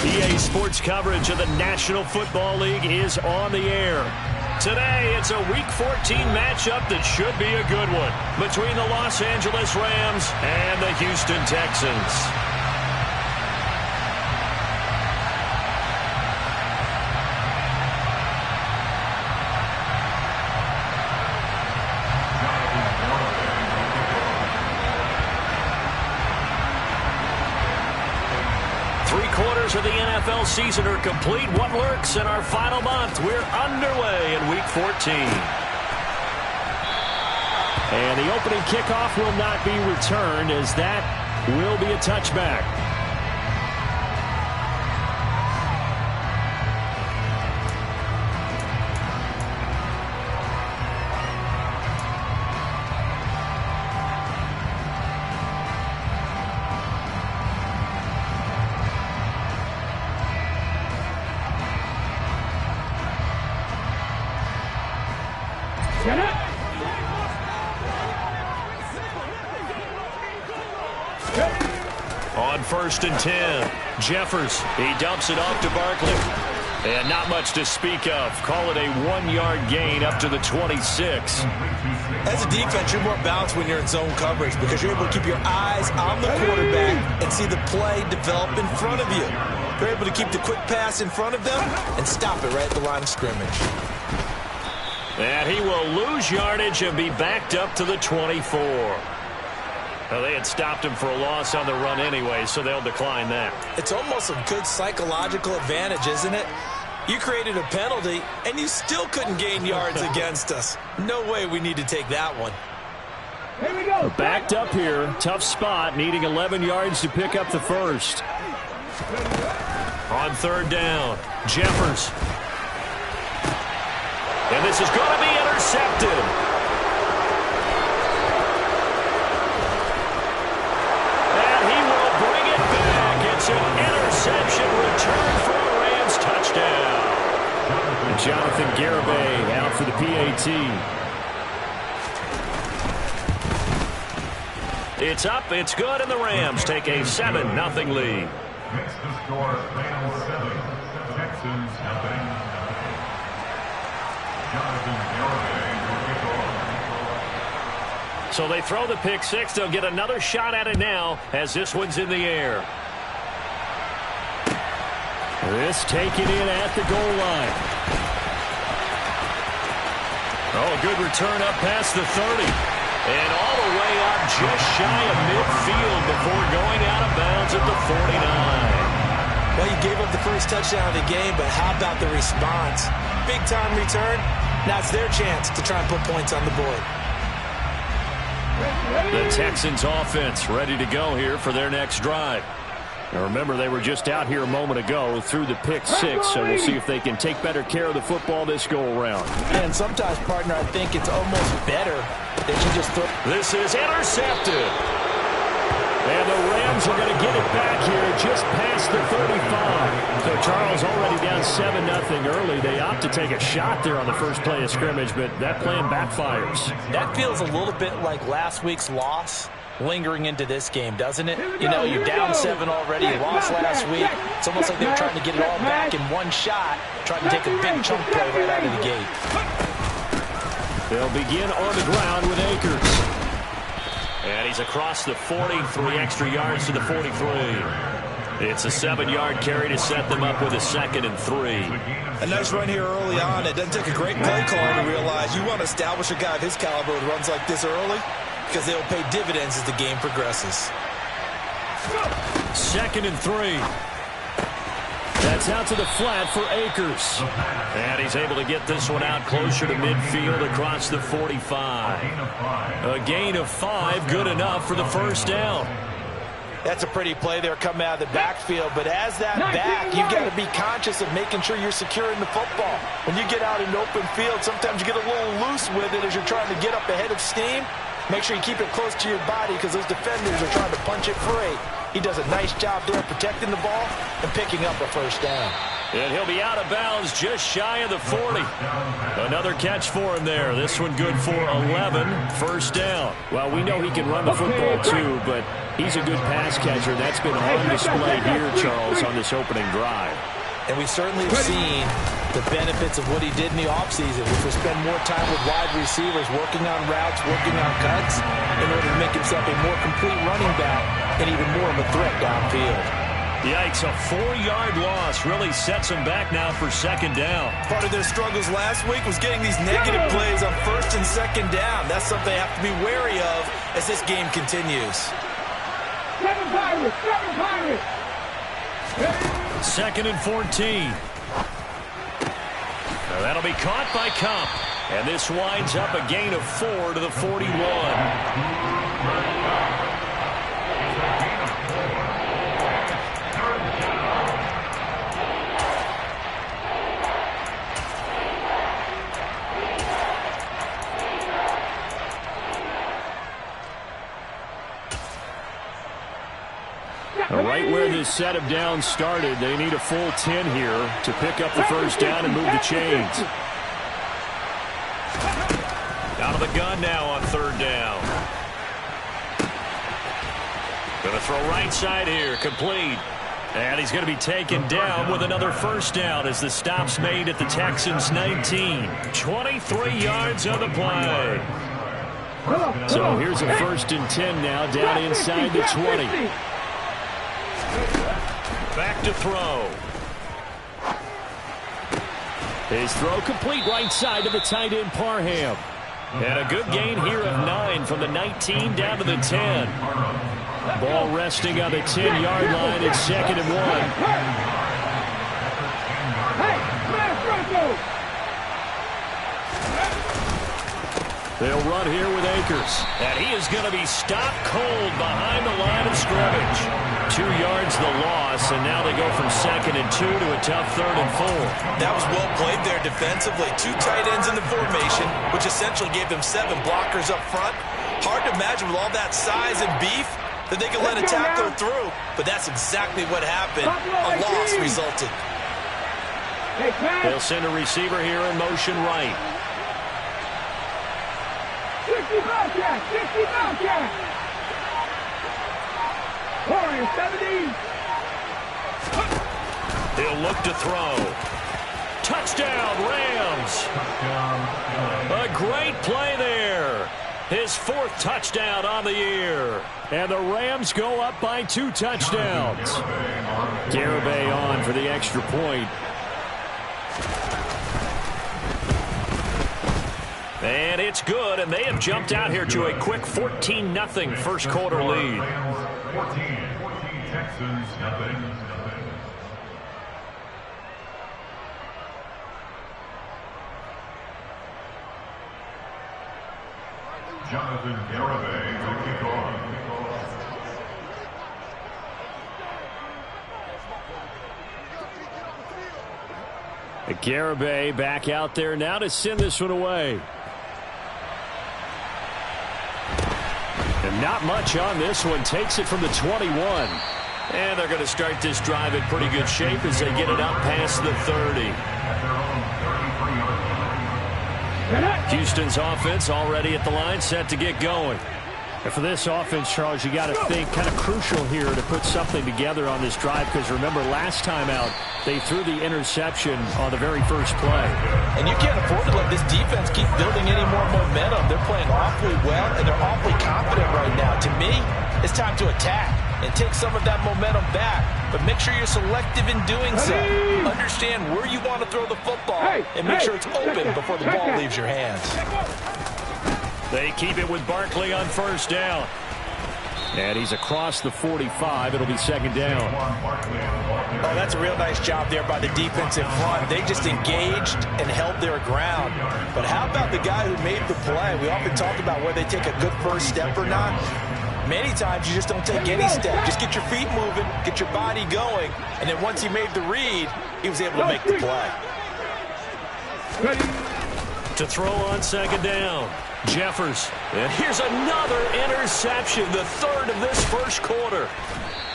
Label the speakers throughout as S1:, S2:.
S1: EA Sports coverage of the National Football League is on the air. Today, it's a Week 14 matchup that should be a good one between the Los Angeles Rams and the Houston Texans. Of the NFL season are complete. What lurks in our final month? We're underway in Week 14. And the opening kickoff will not be returned, as that will be a touchback. On 1st and 10, Jeffers, he dumps it off to Barkley. And not much to speak of. Call it a 1-yard gain up to the 26.
S2: As a defense, you're more balanced when you're in zone coverage because you're able to keep your eyes on the quarterback and see the play develop in front of you. You're able to keep the quick pass in front of them and stop it right at the line of scrimmage.
S1: And he will lose yardage and be backed up to the 24. Well, they had stopped him for a loss on the run anyway, so they'll decline that.
S2: It's almost a good psychological advantage, isn't it? You created a penalty, and you still couldn't gain yards against us. No way we need to take that one.
S1: Here we go. Backed up here. Tough spot, needing 11 yards to pick up the first. On 3rd down, Jeffers. And this is going to be intercepted. It's an interception return for a Rams touchdown. And Jonathan Garibay out for the PAT. It's up, it's good, and the Rams take a 7-0 lead.
S3: Next to score, Rams 7, Texans 0. Jonathan Garibay will kick off.
S1: So they throw the pick six. They'll get another shot at it now as this one's in the air. This taken in at the goal line. Oh, a good return up past the 30. And all the way up just shy of midfield before going out of bounds at the 49.
S2: Well, you gave up the first touchdown of the game, but how about the response? Big-time return. Now it's their chance to try and put points on the board.
S1: The Texans offense ready to go here for their next drive. Now remember, they were just out here a moment ago through the pick six, so we'll see if they can take better care of the football this go-around.
S2: And sometimes, partner, I think it's almost better that you just throw.
S1: This is intercepted. And the Rams are going to get it back here just past the 35. So Charles already down 7-0 early. They opt to take a shot there on the first play of scrimmage, but that plan backfires.
S2: That feels a little bit like last week's loss lingering into this game, doesn't it? You know, you're down 7 already. You lost last week. It's almost like they were trying to get it all back in one shot, trying to take a big chunk play right out of the gate.
S1: They'll begin on the ground with Akers. And he's across the 40, 3 extra yards to the 43. It's a 7-yard carry to set them up with a 2nd and 3.
S2: A nice run here early on. It doesn't take a great play caller to realize you want to establish a guy of his caliber with runs like this early, because they'll pay dividends as the game progresses.
S1: 2nd and 3. That's out to the flat for Akers. And he's able to get this one out closer to midfield across the 45. A gain of 5, good enough for the first down.
S2: That's a pretty play there coming out of the backfield, but as that back, you've got to be conscious of making sure you're securing the football. When you get out in open field, sometimes you get a little loose with it as you're trying to get up ahead of steam. Make sure you keep it close to your body because those defenders are trying to punch it free. He does a nice job there protecting the ball and picking up a first down.
S1: And he'll be out of bounds just shy of the 40. Another catch for him there. This one good for 11. First down. Well, we know he can run the football too, but he's a good pass catcher. That's been on display here, Charles, on this opening drive.
S2: And we certainly have seen the benefits of what he did in the offseason, which was spend more time with wide receivers, working on routes, working on cuts, in order to make himself a more complete running back and even more of a threat downfield.
S1: Yikes, a 4-yard loss really sets him back now for second down.
S2: Part of their struggles last week was getting these negative plays on first and second down. That's something they have to be wary of as this game continues.
S1: Second and 14. Now that'll be caught by Kump. And this winds up a gain of 4 to the 41. Right where this set of downs started, they need a full 10 here to pick up the first down and move the chains. Out of the gun now on third down. Going to throw right side here, complete. And he's going to be taken down with another first down as the stop's made at the Texans' 19. 23 yards on the play. So here's a first and 10 now down inside the 20. Back to throw. His throw complete right side to the tight end Parham. And a good gain here of 9 from the 19 down to the 10. Ball resting on the 10-yard line. It's second and 1. They'll run here with Akers. And he is going to be stopped cold behind the line of scrimmage. 2 yards the loss, and now they go from second and 2 to a tough third and 4.
S2: That was well played there defensively. 2 tight ends in the formation, which essentially gave them 7 blockers up front. Hard to imagine with all that size and beef that they could let a tackle through. But that's exactly what happened. A loss resulted.
S1: They'll send a receiver here in motion right.
S4: 60 Bobcat! 60 Bobcat! 70!
S1: He'll look to throw. Touchdown, Rams! A great play there. His 4th touchdown on the year. And the Rams go up by 2 touchdowns. Garibay on for the extra point. And it's good, and they have jumped out here to a quick 14-0 first quarter lead.
S3: 14 Texans, nothing. Jonathan Garibay to kick off.
S1: Garibay back out there now to send this one away. And not much on this one. Takes it from the 21. And they're going to start this drive in pretty good shape as they get it up past the 30. Houston's offense already at the line, set to get going. And for this offense, Charles, you got to think kind of crucial here to put something together on this drive, because remember last time out they threw the interception on the very first play.
S2: And you can't afford to let this defense keep building any more momentum. They're playing awfully well, and they're awfully confident right now. To me, it's time to attack and take some of that momentum back. But make sure you're selective in doing so. Understand where you want to throw the football and make sure it's open before the ball leaves your hands.
S1: They keep it with Barkley on first down. And he's across the 45. It'll be second down.
S2: Oh, that's a real nice job there by the defense in front. They just engaged and held their ground. But how about the guy who made the play? We often talk about whether they take a good first step or not. Many times you just don't take any step. Just get your feet moving, get your body going, and then once he made the read, he was able to make the play.
S1: To throw on second down. Jeffers. And here's another interception, the 3rd of this first quarter.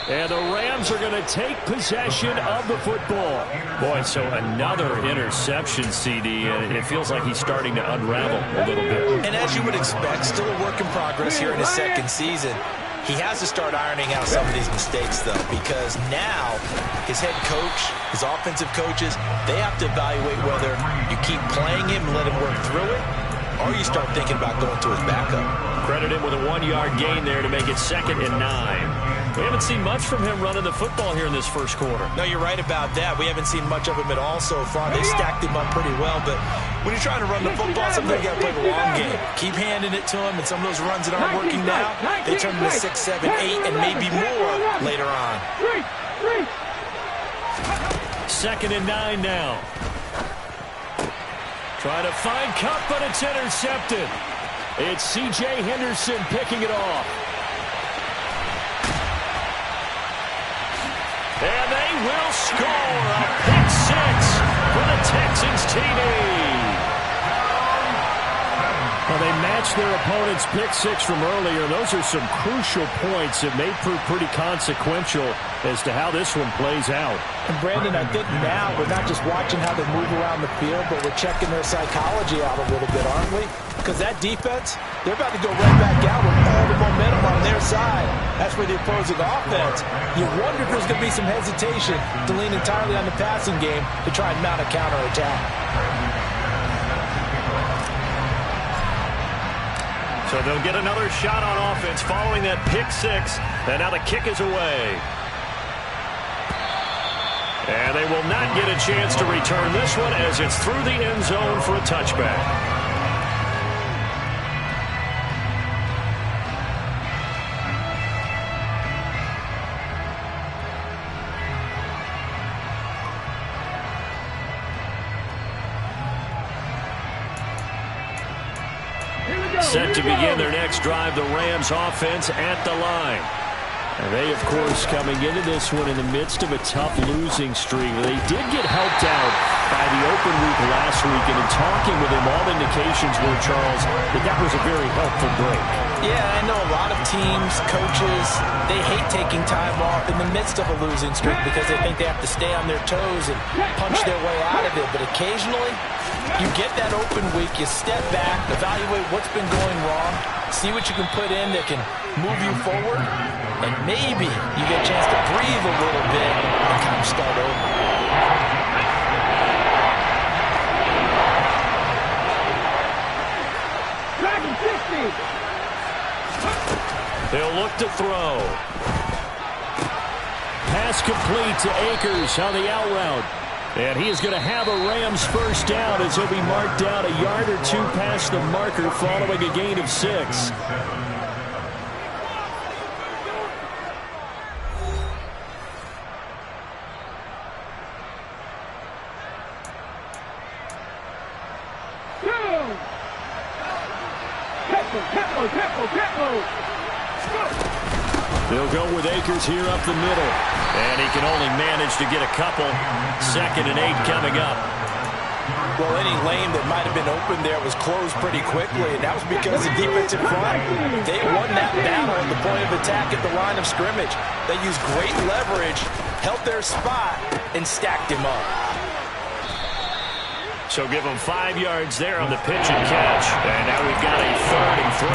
S1: And the Rams are going to take possession of the football. Boy, so another interception, CD, and it feels like he's starting to unravel a little bit.
S2: And as you would expect, still a work in progress here in his second season. He has to start ironing out some of these mistakes, though, because now his head coach, his offensive coaches, they have to evaluate whether you keep playing him and let him work through it, or you start thinking about going to his backup.
S1: Credit him with a 1-yard gain there to make it 2nd and 9. We haven't seen much from him running the football here in this first quarter.
S2: No, you're right about that. We haven't seen much of him at all so far. They stacked him up pretty well, but when you're trying to run the football, sometimes you got to play the long game. Keep handing it to him, and some of those runs that aren't working now, they turn into 6, 7, 8, and maybe more later on.
S1: 2nd and 9 now. Trying to find Cup, but it's intercepted. It's C.J. Henderson picking it off. And they will score a pick 6 for the Texans TD. Well, they matched their opponent's pick 6 from earlier. Those are some crucial points that may prove pretty consequential as to how this one plays out.
S2: And Brandon, I think now we're not just watching how they move around the field, but we're checking their psychology out a little bit, aren't we? Because that defense, they're about to go right back out with all the momentum on their side. That's for the opposing offense. You wonder if there's going to be some hesitation to lean entirely on the passing game to try and mount a counterattack.
S1: So they'll get another shot on offense following that pick 6. And now the kick is away. And they will not get a chance to return this one as it's through the end zone for a touchback. Set to begin their next drive, the Rams offense at the line. And they, of course, coming into this one in the midst of a tough losing streak. They did get helped out by the open week last week, and in talking with him, all indications were, Charles, that was a very helpful break.
S2: Yeah, I know a lot of teams, coaches, they hate taking time off in the midst of a losing streak because they think they have to stay on their toes and punch their way out of it. But occasionally, you get that open week, you step back, evaluate what's been going wrong, see what you can put in that can move you forward, and maybe you get a chance to breathe a little bit and kind of start over.
S1: They'll look to throw. Pass complete to Akers on the out route. And he is going to have a Rams first down as he'll be marked down a yard or two past the marker following a gain of 6. They'll go with Akers here up the middle. And he can only manage to get a couple. 2nd and 8 coming up.
S2: Well, any lane that might have been open there was closed pretty quickly, and that was because the defensive front, they won that battle at the point of attack at the line of scrimmage. They used great leverage, held their spot, and stacked him up.
S1: So give them 5 yards there on the pitch and catch. And now we've got a 3rd and 3.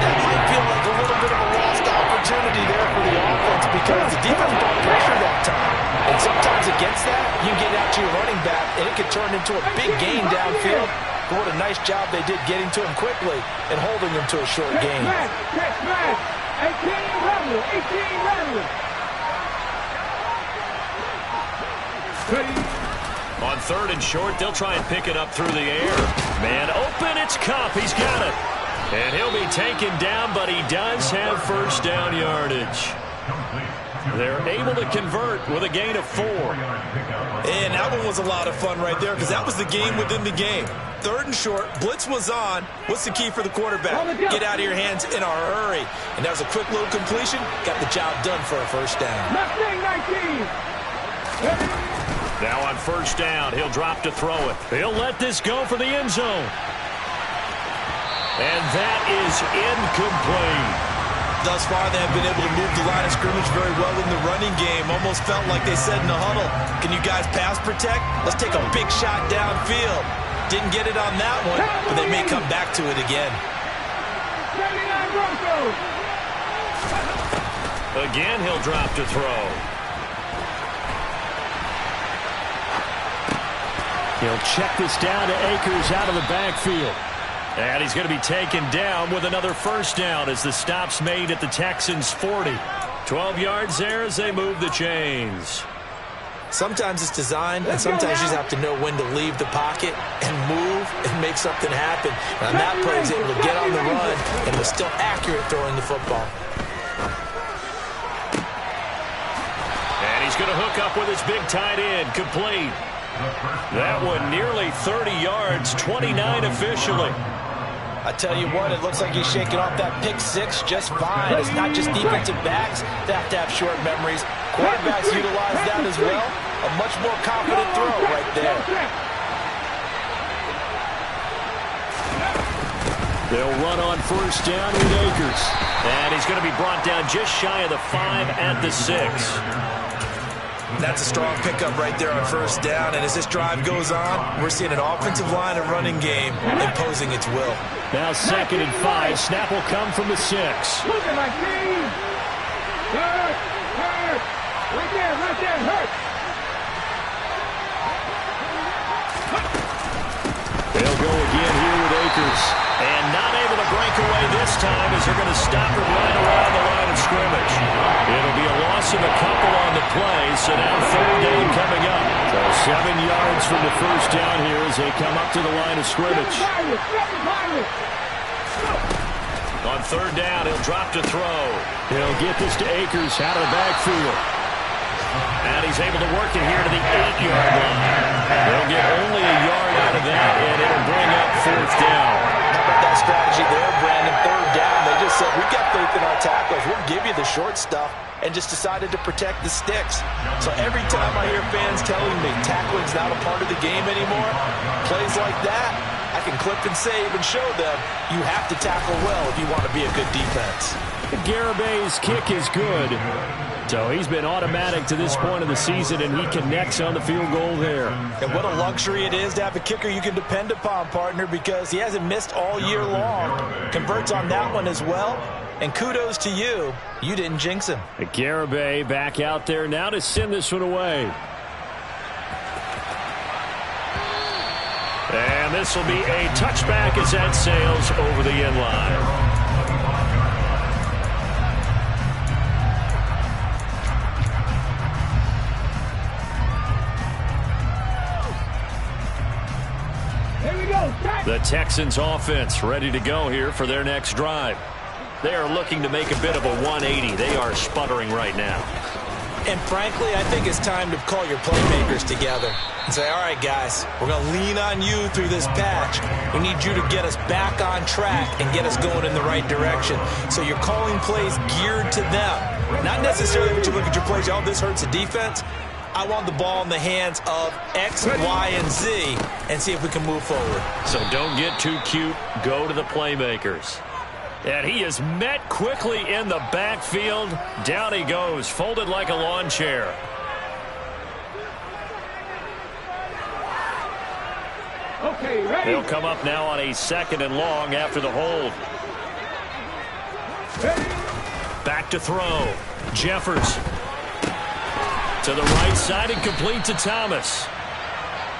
S2: That might feel like a little bit of a lost opportunity there for the offense because the defense brought pressure that time. And sometimes against that, you get out to your running back, and it could turn into a big gain downfield. But what a nice job they did getting to him quickly and holding him to a short gain.
S4: 18
S1: On 3rd and short, they'll try and pick it up through the air. Man open, it's Cup. He's got it. And he'll be taken down, but he does have first down yardage. They're able to convert with a gain of 4.
S2: And that one was a lot of fun right there because that was the game within the game. 3rd and short, blitz was on. What's the key for the quarterback? Get out of your hands in a hurry. And that was a quick little completion. Got the job done for a first down.
S1: Now on first down, he'll drop to throw it. He'll let this go for the end zone. And that is incomplete.
S2: thus far they have been able to move the line of scrimmage very well in the running game. Almost felt like they said in the huddle, can you guys pass protect? Let's take a big shot downfield. Didn't get it on that one, but they may come back to it again.
S1: Again, he'll drop to throw. He'll check this down to Akers out of the backfield. And he's going to be taken down with another first down as the stop's made at the Texans' 40. 12 yards there as they move the chains.
S2: Sometimes it's designed, and sometimes you just have to know when to leave the pocket and move and make something happen. And on that play, he's able to get on the run and was still accurate throwing the football.
S1: And he's going to hook up with his big tight end, complete. That one nearly 30 yards, 29 officially.
S2: I tell you what, it looks like he's shaking off that pick six just fine. It's not just defensive backs that have to have short memories. Quarterbacks utilize that as well. A much more confident throw right there.
S1: They'll run on first down with Akers. And he's going to be brought down just shy of the 5 at the 6.
S2: That's a strong pickup right there on first down. And as this drive goes on, we're seeing an offensive line and running game imposing its will.
S1: Now 2nd and 5. Snap will come from the 6.
S4: Look at my team. Hurt. Right there, hurt.
S1: They'll go again here with Akers. And not able to break away this time as they're going to stop it right around the line of scrimmage. It'll be a loss of a couple on the play, so now 3rd down coming up. So 7 yards from the first down here as they come up to the line of scrimmage. On 3rd down, he'll drop to throw. He'll get this to Akers out of the backfield. And he's able to work it here to the 8-yard line. They'll get only a yard out of that, and it'll bring up 4th down.
S2: How about that strategy there, Brandon? 3rd down, they just said, we got faith in our tackles. We'll give you the short stuff, and just decided to protect the sticks. So every time I hear fans telling me tackling's not a part of the game anymore, plays like that, I can clip and save and show them you have to tackle well if you want to be a good defense.
S1: Garabay's kick is good. So he's been automatic to this point of the season, and he connects on the field goal there.
S2: And what a luxury it is to have a kicker you can depend upon, partner, because he hasn't missed all year long. Converts on that one as well. And kudos to you. You didn't jinx him.
S1: Garibay back out there now to send this one away. And this will be a touchback as that sails over the end line. The Texans offense ready to go here for their next drive. They are looking to make a bit of a 180. They are sputtering right now.
S2: And frankly, I think it's time to call your playmakers together and say, all right, guys, we're going to lean on you through this patch. We need you to get us back on track and get us going in the right direction. So you're calling plays geared to them. Not necessarily when you look at your plays, oh, this hurts the defense. I want the ball in the hands of X, Y, and Z and see if we can move forward.
S1: So don't get too cute. Go to the playmakers. And he is met quickly in the backfield. Down he goes, folded like a lawn chair.
S4: Okay, ready.
S1: They'll come up now on a 2nd and long after the hold.
S4: Ready.
S1: Back to throw. Jeffers. To the right side and complete to Thomas.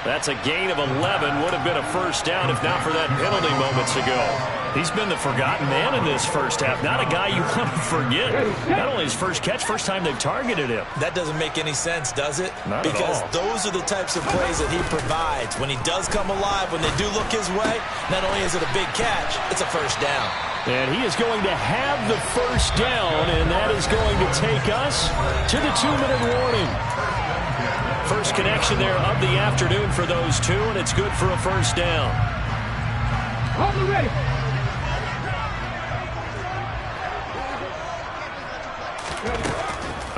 S1: That's a gain of 11. Would have been a first down if not for that penalty moments ago. He's been the forgotten man in this first half. Not a guy you want to forget. Not only his first catch, first time they've targeted him.
S2: That doesn't make any sense, does it?
S1: Not
S2: because
S1: at all.
S2: Those are the types of plays that he provides. When he does come alive, when they do look his way, not only is it a big catch, it's a first down.
S1: And he is going to have the first down, and that is going to take us to the 2-minute warning. First connection there of the afternoon for those two, and it's good for a first down.
S4: Hold the ready.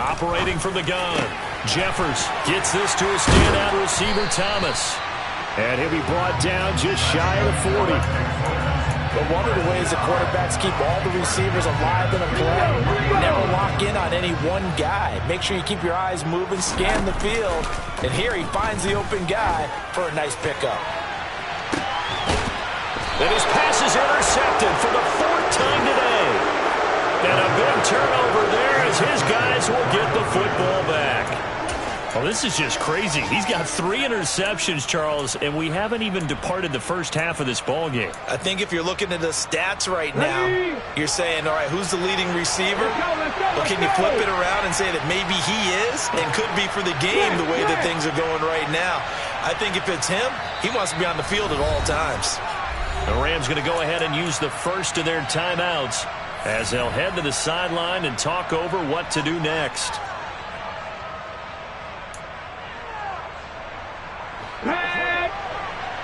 S1: Operating from the gun. Jeffers gets this to a standout receiver, Thomas. And he'll be brought down just shy of the 40.
S2: But one of the ways the quarterbacks keep all the receivers alive in a play, never lock in on any one guy. Make sure you keep your eyes moving, scan the field. And here he finds the open guy for a nice pickup.
S1: And his pass is intercepted for the 4th time today. And a big turnover there as his guys will get the football back. Oh, this is just crazy. He's got 3 interceptions, Charles, and we haven't even departed the first half of this ball game.
S2: I think if you're looking at the stats right now, you're saying, all right, who's the leading receiver? Well, can you flip it around and say that maybe he is and could be for the game the way that things are going right now? I think if it's him, he wants to be on the field at all times.
S1: The Rams going to go ahead and use the first of their timeouts as they'll head to the sideline and talk over what to do next.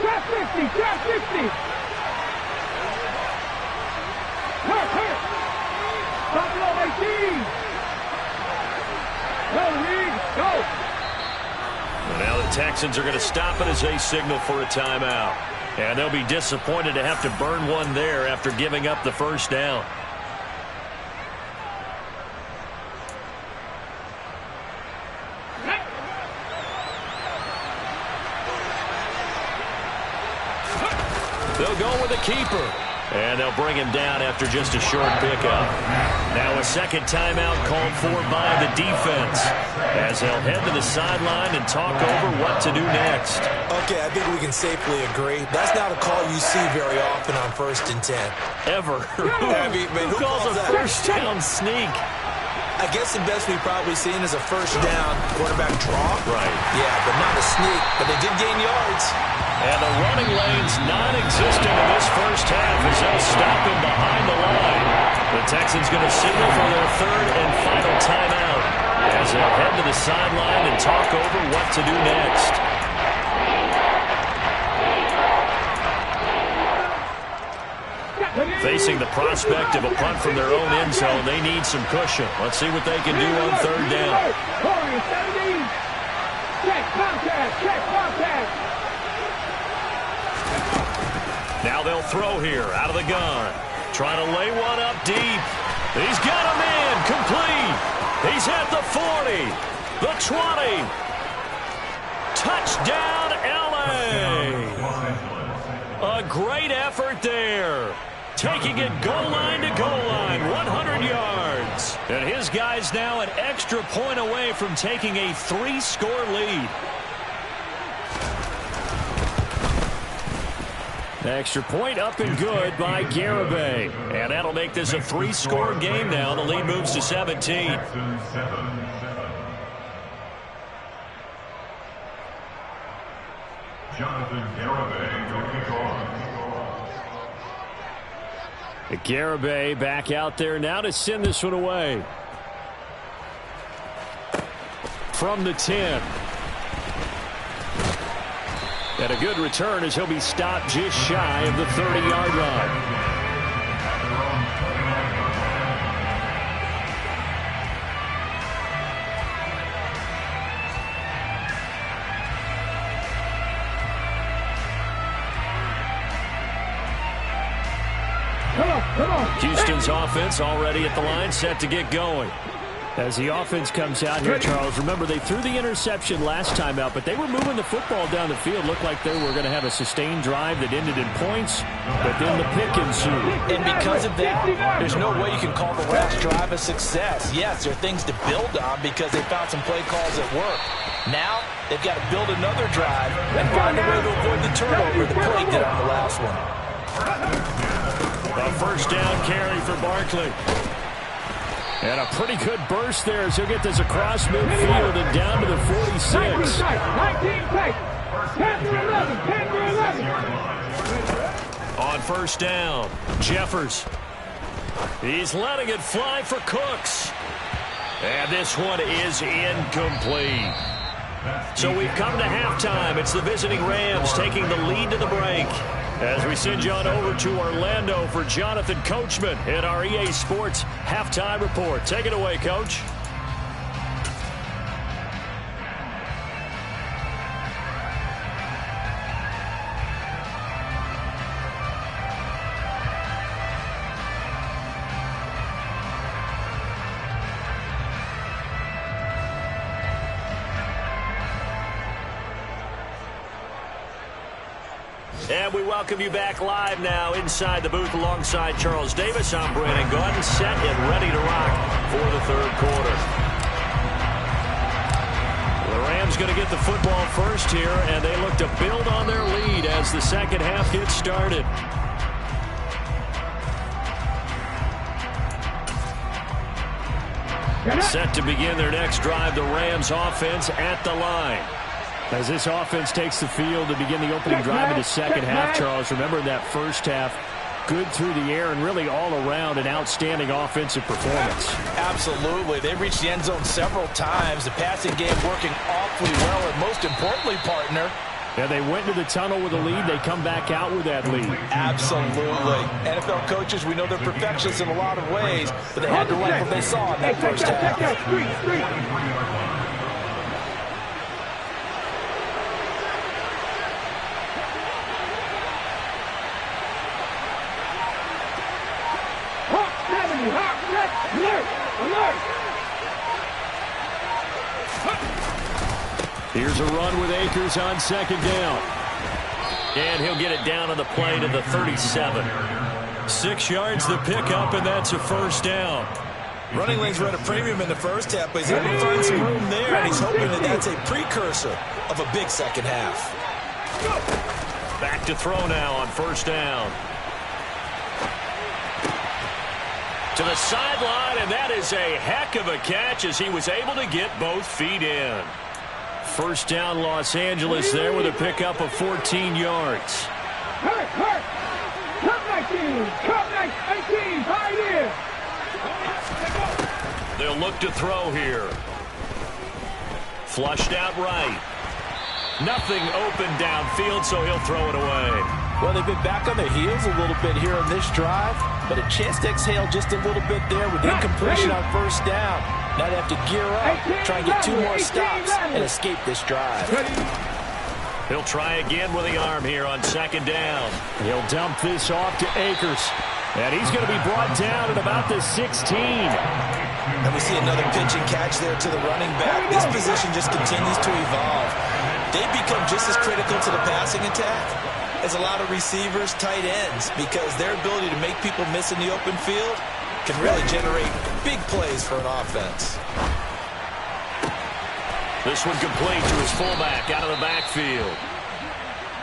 S4: Trap 50, trap 50. Hurt. Buffalo 18. Go, Reed, go.
S1: Well, now the Texans are going to stop it as they signal for a timeout. And they'll be disappointed to have to burn one there after giving up the first down. They'll go with a keeper. And they'll bring him down after just a short pickup. Now a second timeout called for by the defense as they'll head to the sideline and talk over what to do next.
S2: Okay, I think we can safely agree. That's not a call you see very often on 1st and 10.
S1: Ever. Who calls a first down sneak?
S2: I guess the best we've probably seen is a first down quarterback draw.
S1: Right.
S2: Yeah, but not a sneak. But they did gain yards.
S1: And the running lane's non-existent in this first half as they'll stop him behind the line. The Texans going to signal for their 3rd and final timeout as they'll head to the sideline and talk over what to do next. Facing the prospect of a punt from their own end zone, they need some cushion. Let's see what they can do on 3rd down.
S4: Check contact.
S1: Now they'll throw here out of the gun. Trying to lay one up deep. He's got him in. Complete. He's at the 40. The 20. Touchdown, L.A. A great effort there. Taking it goal line to goal line. 100 yards. And his guys now an extra point away from taking a 3-score lead. Extra point up and good by Garibay. And that'll make this a 3-score game now. The lead moves to 17.
S3: Jonathan Garibay will kick off.
S1: Garibay back out there now to send this one away. From the 10. And a good return as he'll be stopped just shy of the 30-yard line. Houston's offense already at the line, set to get going. As the offense comes out here, Charles, remember they threw the interception last time out, but they were moving the football down the field. Looked like they were going to have a sustained drive that ended in points, but then the pick ensued.
S2: And because of that, there's no way you can call the last drive a success. Yes, there are things to build on because they found some play calls that work. Now, they've got to build another drive and find a way to avoid the turnover the play did on the last one.
S1: A first down carry for Barkley. And a pretty good burst there as he'll get this across midfield and down to the 46.
S4: 19 play. 10 to 11. 10 to 11.
S1: On first down, Jeffers. He's letting it fly for Cooks. And this one is incomplete. So we've come to halftime. It's the visiting Rams taking the lead to the break. As we send you on over to Orlando for Jonathan Coachman in our EA Sports Halftime Report. Take it away, Coach. And we welcome you back live now inside the booth alongside Charles Davis. I'm Brandon Gaudin, set and ready to rock for the third quarter. The Rams going to get the football first here, and they look to build on their lead as the second half gets started. Set to begin their next drive, the Rams offense at the line. As this offense takes the field to begin the opening drive of the second half, Charles, remember that first half, good through the air and really all around an outstanding offensive performance.
S2: Absolutely. They reached the end zone several times. The passing game working awfully well, and most importantly, partner,
S1: yeah, they went to the tunnel with a lead. They come back out with that lead.
S2: Absolutely. NFL coaches, we know they're perfectionists in a lot of ways, but they had to like what they saw in that first half.
S1: Here's a run with Akers on second down. And he'll get it down on the play to the 37. 6 yards the pickup, and that's a first down.
S2: Running lanes were at a premium in the first half, but he's able to find some room there, and he's hoping that that's a precursor of a big second half.
S1: Back to throw now on first down. To the sideline, and that is a heck of a catch as he was able to get both feet in. First down, Los Angeles there with a pickup of 14 yards.
S4: Hurt. Come 18, right in.
S1: They'll look to throw here. Flushed out right. Nothing open downfield, so he'll throw it away.
S2: Well, they've been back on their heels a little bit here on this drive, but a chance to exhale just a little bit there with incompletion on first down. Now they have to gear up, try and get 2 more stops, and escape this drive.
S1: He'll try again with the arm here on second down. He'll dump this off to Akers. And he's going to be brought down at about the 16.
S2: And we see another pitch and catch there to the running back. This position just continues to evolve. They become just as critical to the passing attack as a lot of receivers, tight ends, because their ability to make people miss in the open field can really generate big plays for an offense.
S1: This one complete to his fullback out of the backfield.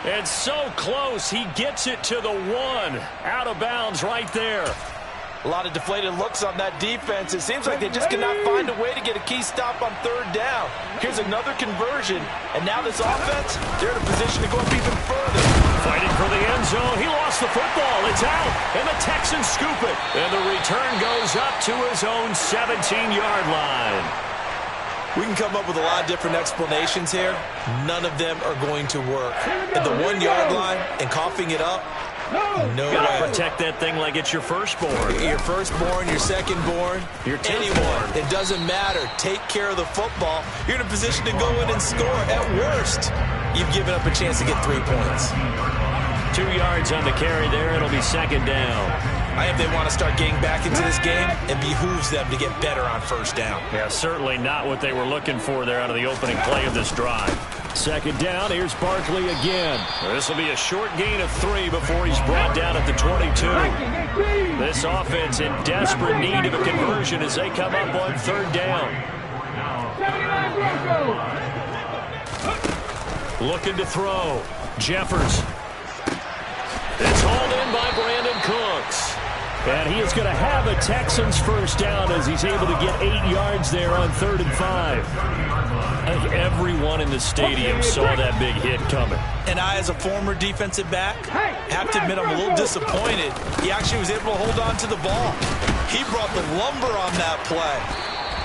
S1: And so close, he gets it to the 1. Out of bounds right there.
S2: A lot of deflated looks on that defense. It seems like they just cannot find a way to get a key stop on third down. Here's another conversion, and now this offense, they're in a position to go up even further.
S1: Fighting for the end zone. He lost the football. It's out, and the Texans scoop it. And the return goes up to his own 17-yard line.
S2: We can come up with a lot of different explanations here. None of them are going to work. At the 1-yard line and coughing it up, no way.
S1: Gotta protect that thing like it's your firstborn.
S2: Your firstborn, your secondborn,
S1: your
S2: anyone. It doesn't matter. Take care of the football. You're in a position to go in and score. At worst, you've given up a chance to get 3 points.
S1: 2 yards on the carry there. It'll be second down.
S2: I think they want to start getting back into this game, and behooves them to get better on first down.
S1: Yeah, certainly not what they were looking for there out of the opening play of this drive. Second down, here's Barkley again. This will be a short gain of 3 before he's brought down at the 22. This offense in desperate need of a conversion as they come up on third down. Looking to throw. Jeffers. It's hauled in by Brandon Cooks. And he is going to have a Texans first down as he's able to get 8 yards there on 3rd and 5. I think everyone in the stadium saw that big hit coming.
S2: And I, as a former defensive back, have to admit I'm a little disappointed. He actually was able to hold on to the ball. He brought the lumber on that play.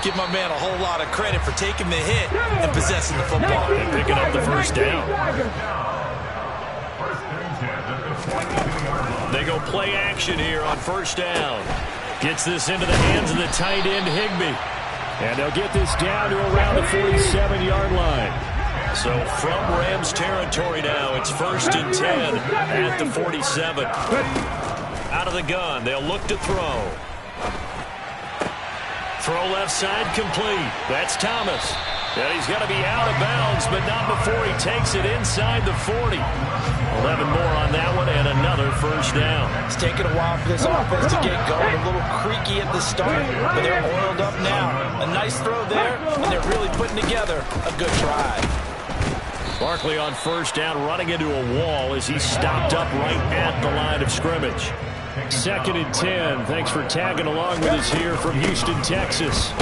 S2: Give my man a whole lot of credit for taking the hit and possessing the football.
S1: And picking up the first down. They go play action here on first down. Gets this into the hands of the tight end, Higbee. And they'll get this down to around the 47-yard line. So from Rams territory now, it's 1st and 10 at the 47. Out of the gun, they'll look to throw. Throw left side complete. That's Thomas. And he's going to be out of bounds, but not before he takes it inside the 40. 11 more on that one and another first down.
S2: It's taken a while for this offense to get going. A little creaky at the start, but they're oiled up now. A nice throw there, and they're really putting together a good drive.
S1: Barkley on first down, running into a wall as he's stopped up right at the line of scrimmage. 2nd and 10. Thanks for tagging along with us here from Houston, Texas.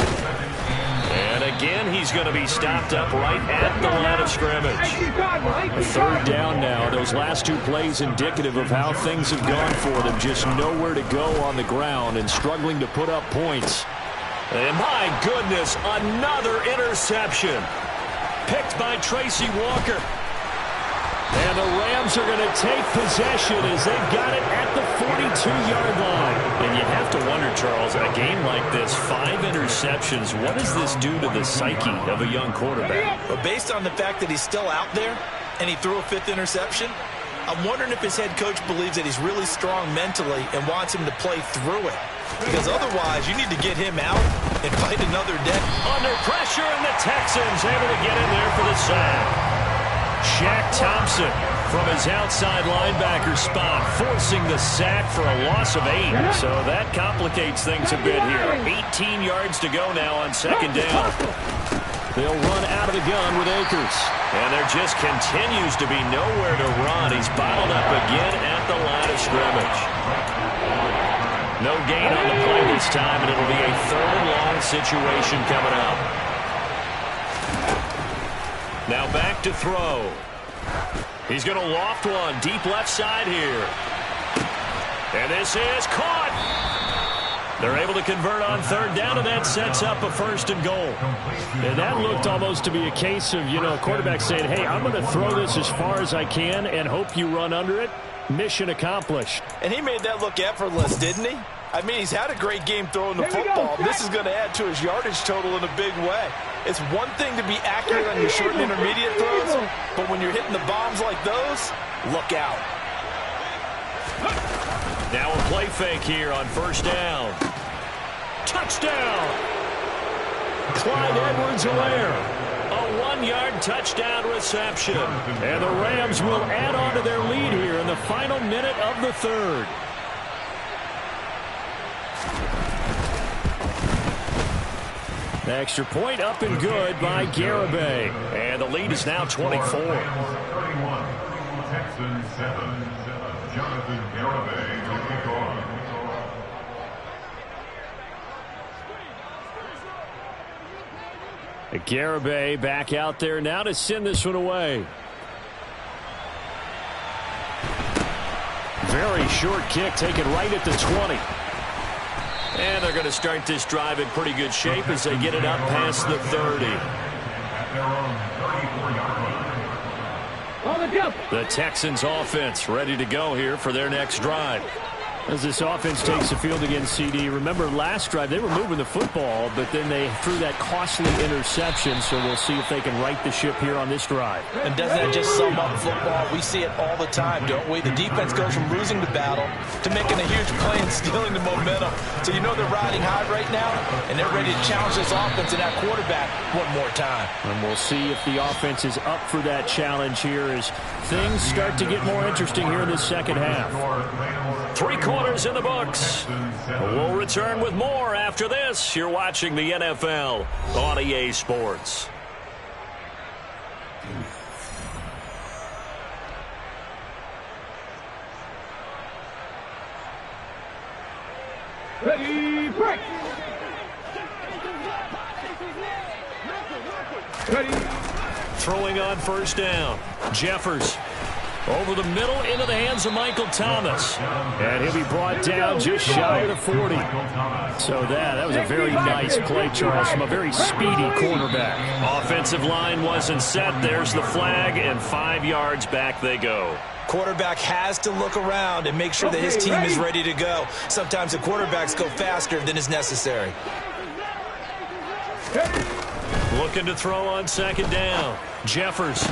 S1: And again, he's going to be stopped up right at the line of scrimmage. A 3rd down now. Those last 2 plays indicative of how things have gone for them. Just nowhere to go on the ground and struggling to put up points. And my goodness, another interception. Picked by Tracy Walker. And the Rams are going to take possession as they've got it at the 42-yard line. And you have to wonder, Charles, a game like this, 5 interceptions, what does this do to the psyche of a young quarterback?
S2: But based on the fact that he's still out there and he threw a 5th interception, I'm wondering if his head coach believes that he's really strong mentally and wants him to play through it. Because otherwise, you need to get him out and fight another day.
S1: Under pressure, and the Texans able to get in there for the sack. Shaq Thompson from his outside linebacker spot, forcing the sack for a loss of 8. So that complicates things a bit here. 18 yards to go now on 2nd down. They'll run out of the gun with Akers. And there just continues to be nowhere to run. He's bottled up again at the line of scrimmage. No gain on the play this time, and it'll be a 3rd and long situation coming up. Now back to throw. He's going to loft one deep left side here. And this is caught. They're able to convert on 3rd down, and that sets up a 1st and goal. And that looked almost to be a case of, a quarterback saying, hey, I'm going to throw this as far as I can and hope you run under it. Mission accomplished.
S2: And he made that look effortless, didn't he? I mean, he's had a great game throwing the football. This is going to add to his yardage total in a big way. It's one thing to be accurate on your short and intermediate throws, but when you're hitting the bombs like those, look out.
S1: Now a play fake here on 1st down. Touchdown! Clyde Edwards-Helaire. A 1-yard touchdown reception. And the Rams will add on to their lead here in the final minute of the 3rd. The extra point up and good by Garibay. And the lead is now 24.
S3: 31, Texans 7. Jonathan Garibay will kick off.
S1: Garibay back out there now to send this one away. Very short kick taken right at the 20. And they're going to start this drive in pretty good shape as they get it up past the 30. The Texans offense ready to go here for their next drive. As this offense takes the field against CD, remember last drive they were moving the football, but then they threw that costly interception, so we'll see if they can right the ship here on this drive.
S2: And doesn't that just sum up football? We see it all the time, don't we? The defense goes from losing the battle to making a huge play and stealing the momentum. So you know they're riding high right now, and they're ready to challenge this offense and that quarterback one more time.
S1: And we'll see if the offense is up for that challenge here as things start to get more interesting here in the 2nd half. 3 quarters in the books. We'll return with more after this. You're watching the NFL on EA Sports.
S4: Ready, break. Ready.
S1: Throwing on 1st down. Jeffers. Over the middle into the hands of Michael Thomas. And he'll be brought down just shy of the 40. So that was a very nice play, Charles, from a very speedy quarterback. Offensive line wasn't set. There's the flag, and 5 yards back they go.
S2: Quarterback has to look around and make sure that his team is ready to go. Sometimes the quarterbacks go faster than is necessary.
S1: Looking to throw on 2nd down. Jeffers.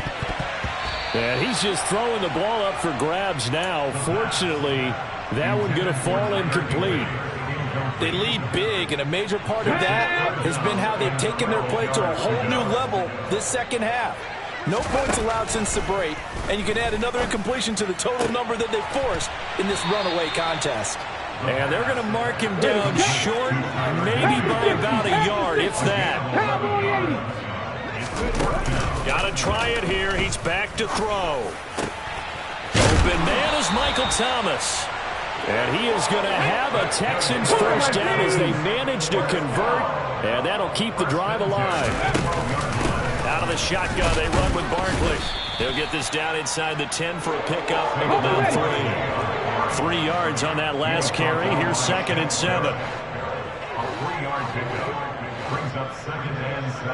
S1: And he's just throwing the ball up for grabs now. Fortunately, that one going to fall incomplete.
S2: They lead big, and a major part of that has been how they've taken their play to a whole new level this second half. No points allowed since the break, and you can add another incompletion to the total number that they forced in this runaway contest.
S1: And they're going to mark him down short, maybe by about a yard, if that. Got to try it here. He's back to throw. Open man is Michael Thomas. And he is going to have a Texans first down as they manage to convert, and that'll keep the drive alive. Out of the shotgun, they run with Barkley. They'll get this down inside the 10 for a pickup, and go down 3. 3 yards on that last carry. Here's 2nd and 7.
S3: A 3-yard pickup brings up 2nd and 7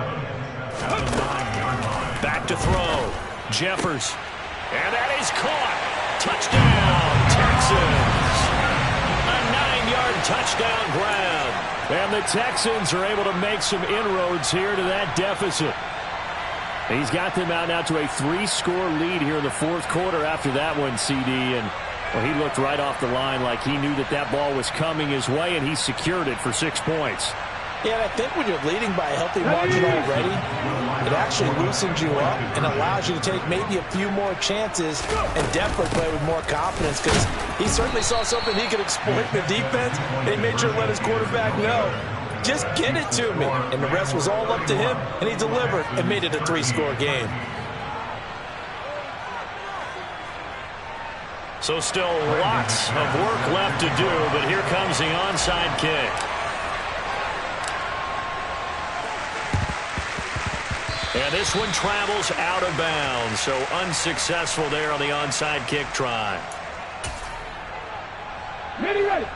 S3: at the 9-yard line.
S1: Back to throw. Jeffers. And that is caught. Touchdown, Texans. A 9-yard touchdown grab. And the Texans are able to make some inroads here to that deficit. He's got them out now to a 3-score lead here in the 4th quarter after that one, CD. And well, he looked right off the line like he knew that that ball was coming his way, and he secured it for 6 points.
S2: Yeah, and I think when you're leading by a healthy margin already, it actually loosens you up and allows you to take maybe a few more chances and definitely play with more confidence, because he certainly saw something he could exploit in the defense, and he made sure to let his quarterback know, just get it to me. And the rest was all up to him, and he delivered and made it a 3-score game.
S1: So still lots of work left to do, but here comes the onside kick. And this one travels out of bounds, so unsuccessful there on the onside kick try.
S4: Ready, ready.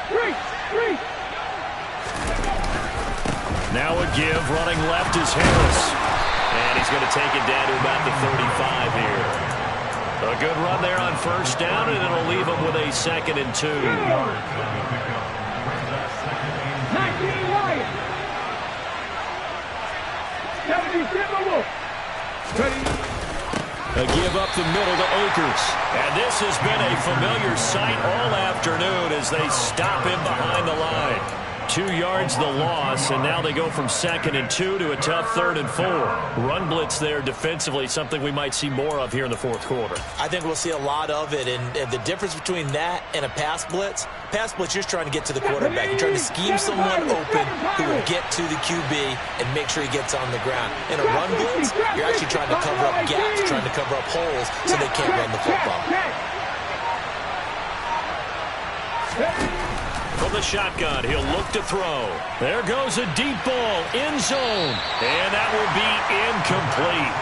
S4: 3.
S1: Now a give, running left is Harris. And he's going to take it down to about the 35 here. A good run there on first down, and it'll leave him with a 2nd and 2.
S4: 19 Lions. 77 Wolf. Ready.
S1: A give up the middle to Akers. And this has been a familiar sight all afternoon as they stop him behind the line. 2 yards the loss, and now they go from 2nd and 2 to a tough 3rd and 4. Run blitz there defensively, something we might see more of here in the 4th quarter.
S2: I think we'll see a lot of it, and the difference between that and a pass blitz, you're trying to get to the quarterback. You're trying to scheme someone open who will get to the QB and make sure he gets on the ground. In a run blitz, you're actually trying to cover up gaps, trying to cover up holes so they can't run the football.
S1: From the shotgun, he'll look to throw. There goes a deep ball, end zone, and that will be incomplete.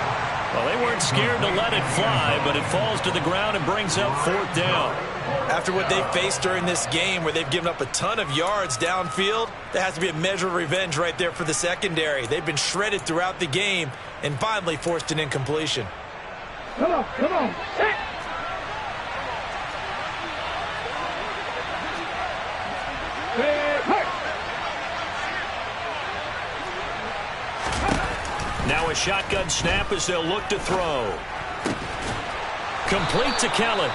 S1: Well, they weren't scared to let it fly, but it falls to the ground and brings up 4th down.
S2: After what they faced during this game, where they've given up a ton of yards downfield, there has to be a measure of revenge right there for the secondary. They've been shredded throughout the game and finally forced an incompletion.
S4: Come on, come on. Set.
S1: Now a shotgun snap as they'll look to throw. Complete to Kellen.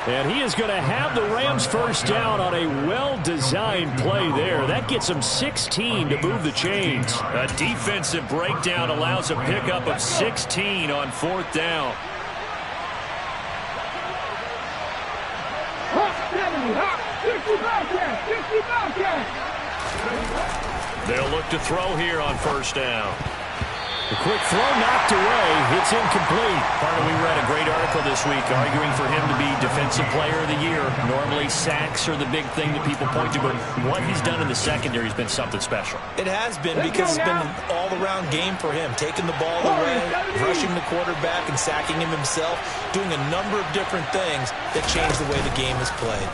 S1: And he is going to have the Rams first down on a well-designed play there. That gets them 16 to move the chains. A defensive breakdown allows a pickup of 16 on 4th down. They'll look to throw here on first down. The quick throw knocked away. It's incomplete. We read a great article this week arguing for him to be Defensive Player of the Year. Normally sacks are the big thing that people point to, but what he's done in the secondary has been something special.
S2: It has been, because it's been an all-around game for him. Taking the ball away, rushing the quarterback, and sacking him himself. Doing a number of different things that change the way the game is played.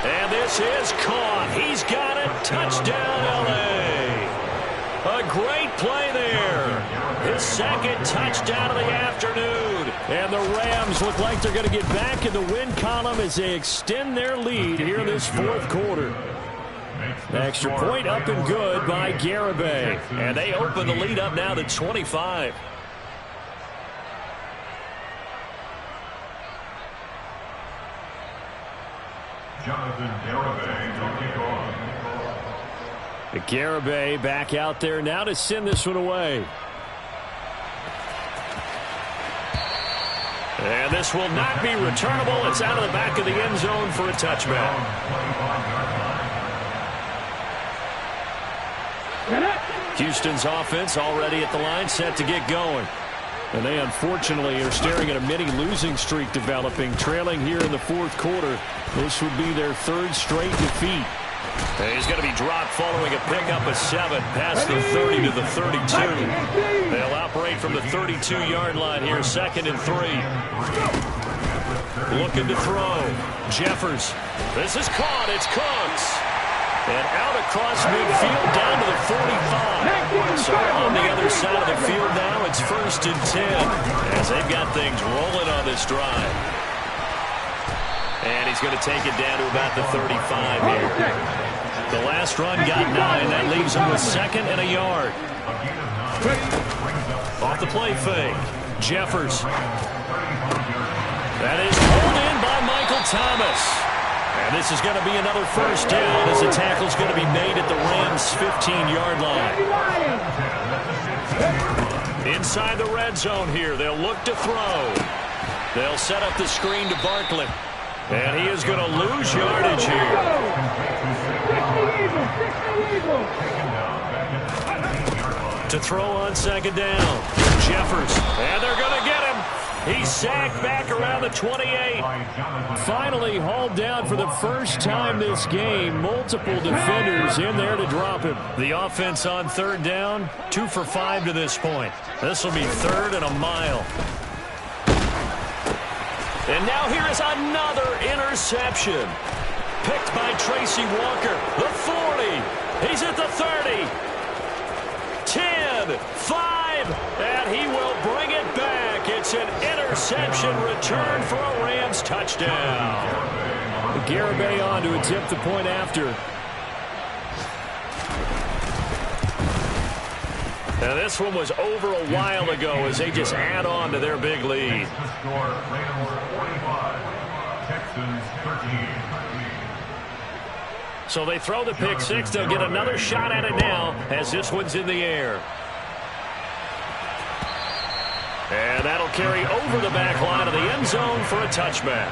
S1: And this is caught. He's got it. Touchdown, L.A. A great play there. His 2nd touchdown of the afternoon. And the Rams look like they're going to get back in the win column as they extend their lead here in this 4th quarter. Extra point up and good by Garibay. And they open the lead up now to 25. Garibay back out there now to send this one away. And this will not be returnable. It's out of the back of the end zone for a touchback. Houston's offense already at the line, set to get going. And they unfortunately are staring at a mini losing streak developing, trailing here in the fourth quarter. This would be their third straight defeat. He's going to be dropped following a pickup of 7 past the 30 to the 32. They'll operate from the 32-yard line here, 2nd and 3. Looking to throw. Jeffers. This is caught. It's Crumz. And out across midfield down to the 45. So on the other side of the field now, it's 1st and 10 as they've got things rolling on this drive. And he's going to take it down to about the 35 here. The last run got 9. That leaves him with 2nd and a yard. Off the play fake. Jeffers. That is pulled in by Michael Thomas. And this is going to be another first down as the tackle's going to be made at the Rams' 15-yard line. Inside the red zone here, they'll look to throw. They'll set up the screen to Barkley. And he is going to lose yardage here. To throw on 2nd down. Jeffers. And they're going to get him. He's sacked back around the 28. Finally hauled down for the first time this game. Multiple defenders in there to drop him. The offense on 3rd down, 2 for 5 to this point. This will be 3rd and a mile. And now here is another interception. Picked by Tracy Walker. The 40. He's at the 30. 10, 5, and he will bring it back. It's an interception return for a Rams touchdown. Garibay on to attempt the point after. Now this one was over a while ago as they just add on to their big lead. So they throw the pick 6. They'll get another shot at it now as this one's in the air. And that'll carry over the back line of the end zone for a touchback.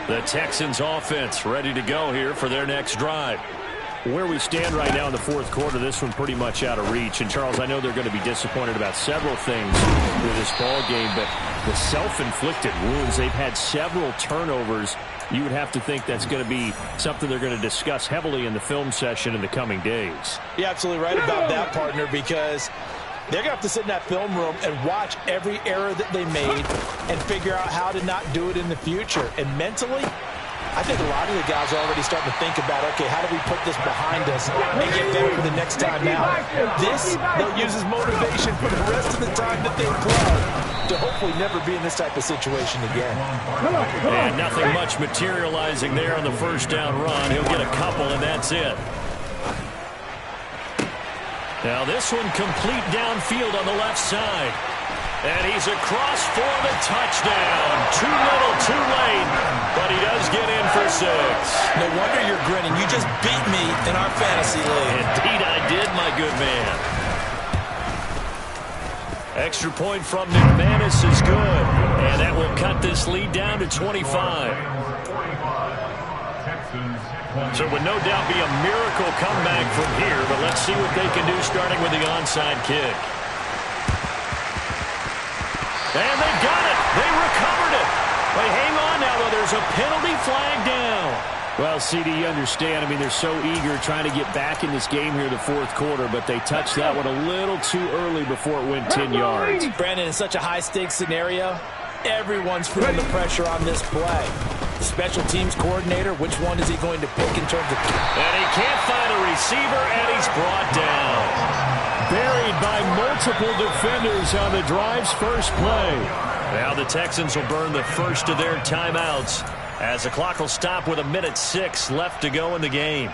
S1: The Texans offense ready to go here for their next drive. Where we stand right now in the fourth quarter, this one pretty much out of reach. And, Charles, I know they're going to be disappointed about several things with this ball game, but the self-inflicted wounds, they've had several turnovers. You would have to think that's going to be something they're going to discuss heavily in the film session in the coming days.
S2: You're absolutely right about that, partner, because they're going to have to sit in that film room and watch every error that they made and figure out how to not do it in the future. And mentally, I think a lot of the guys are already starting to think about, okay, how do we put this behind us and get better for the next time out? This, they'll use as motivation for the rest of the time that they play to hopefully never be in this type of situation again.
S1: And nothing much materializing there on the first down run. He'll get a couple, and that's it. Now this one complete downfield on the left side. And he's across for the touchdown. Too little, too late. But he does get in for 6.
S2: No wonder you're grinning. You just beat me in our fantasy league.
S1: Indeed I did, my good man. Extra point from McManus is good. And that will cut this lead down to 25. So it would no doubt be a miracle comeback from here. But let's see what they can do starting with the onside kick. And they got it. They recovered it. But hang on now, though. There's a penalty flag down. Well, CD, you understand. I mean, they're so eager trying to get back in this game here in the fourth quarter, but they touched that one a little too early before it went 10 yards.
S2: Brandon, in such a high-stakes scenario, everyone's feeling the pressure on this play. The special teams coordinator, which one is he going to pick in terms of...
S1: And he can't find a receiver, and he's brought down. Buried by multiple defenders on the drive's first play. Now the Texans will burn the first of their timeouts as the clock will stop with 1:06 left to go in the game.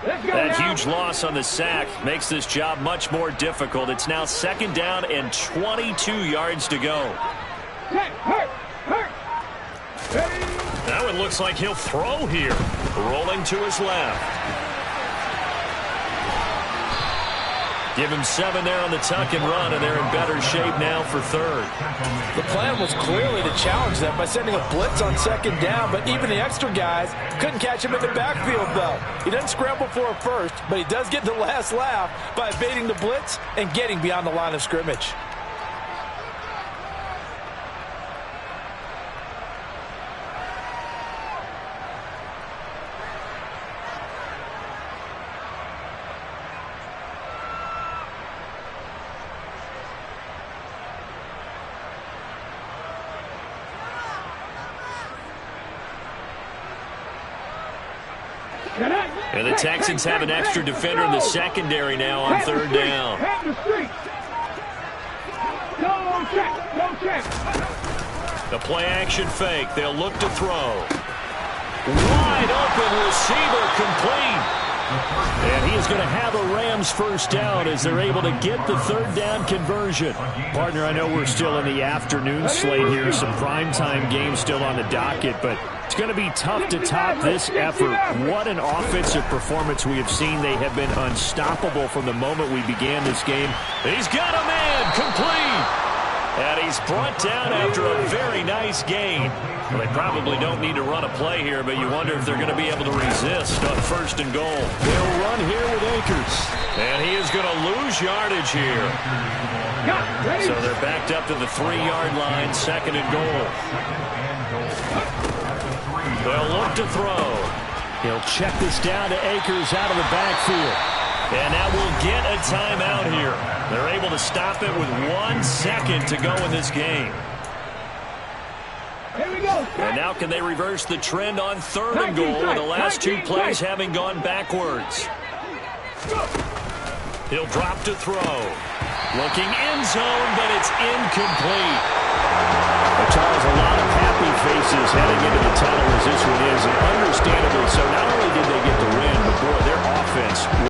S1: That huge loss on the sack makes this job much more difficult. It's now 2nd down and 22 yards to go. Now it looks like he'll throw here. Rolling to his left. Give him 7 there on the tuck and run, and they're in better shape now for 3rd.
S2: The plan was clearly to challenge them by sending a blitz on 2nd down, but even the extra guys couldn't catch him in the backfield, though. He doesn't scramble for a first, but he does get the last laugh by evading the blitz and getting beyond the line of scrimmage.
S1: And the Texans have an extra defender in the secondary now on 3rd down. The play-action fake. They'll look to throw. Wide open receiver complete. And he is going to have a Rams 1st down as they're able to get the 3rd down conversion. Partner, I know we're still in the afternoon slate here. Some primetime games still on the docket, but it's going to be tough to top this effort. What an offensive performance we have seen. They have been unstoppable from the moment we began this game. He's got a man complete. And he's brought down after a very nice gain. Well, they probably don't need to run a play here, but you wonder if they're going to be able to resist on 1st and goal. They'll run here with Akers. And he is going to lose yardage here. So they're backed up to the 3-yard line, 2nd and goal. They'll look to throw. He'll check this down to Akers out of the backfield. And that will get a timeout here. They're able to stop it with 1 second to go in this game.
S4: Here we go.
S1: And now can they reverse the trend on 3rd and goal with the last 2 plays having gone backwards? He'll drop to throw. Looking end zone, but it's incomplete. But Charles, a lot of happy faces heading into the tunnel as this one is, and understandably so. Not only did they get the win, but boy, their offense